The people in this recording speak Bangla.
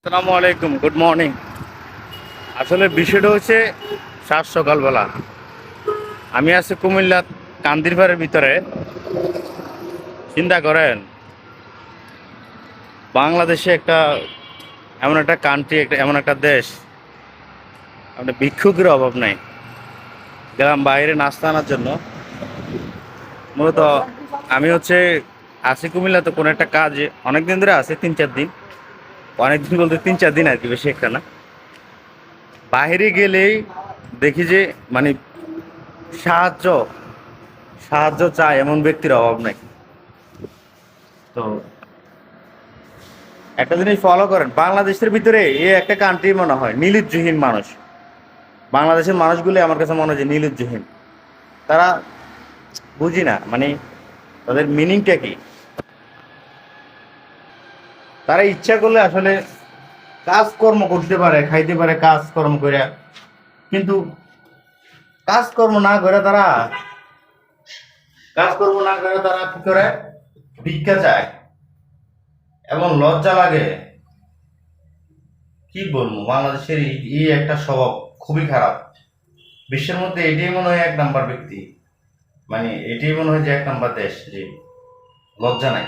আসসালামু আলাইকুম, গুড মর্নিং। আসলে বিষয়টা হচ্ছে সাত সকালবেলা আমি আছি কুমিল্লা কান্দিরপাড়ের ভিতরে। চিন্তা করেন, বাংলাদেশে এমন একটা কান্ট্রি, এমন একটা দেশ, মানে ভিক্ষুকের অভাব নাই। গেলাম বাইরে নাস্তা আনার জন্য। মূলত আমি আছি কুমিল্লাতে কোনো একটা কাজে, অনেকদিন ধরে আছে, 3-4 দিন। অনেকদিন বলতে 3-4 দিন আর কি, বেশি একটা না। বাইরে গেলেই দেখি যে মানে সাহায্য সাহায্য চায় এমন ব্যক্তির অভাব নাই। তো একটা জিনিস ফলো করেন, বাংলাদেশের ভিতরে এই একটা কান্ট্রি মনে হয় নিলজ্জহীন মানুষ। বাংলাদেশের মানুষগুলো আমার কাছে মনে হয় যে নিলজ্জহীন। তারা বুঝি না, মানে তাদের মিনিংটা কি। তারা ইচ্ছা করলে আসলে কাজকর্ম করতে পারে, খাইতে পারে কাজকর্ম করে, কিন্তু কাজকর্ম না করে তারা কি করে, ভিক্ষা চায়। এমন লজ্জা লাগে। কি বলবো, বাংলাদেশের এই একটা স্বভাব খুবই খারাপ। বিশ্বের মধ্যে এটাই মনে হয় 1 নাম্বার ব্যক্তি, মানে এটাই মনে হয় যে 1 নাম্বার দেশ, যে লজ্জা নাই।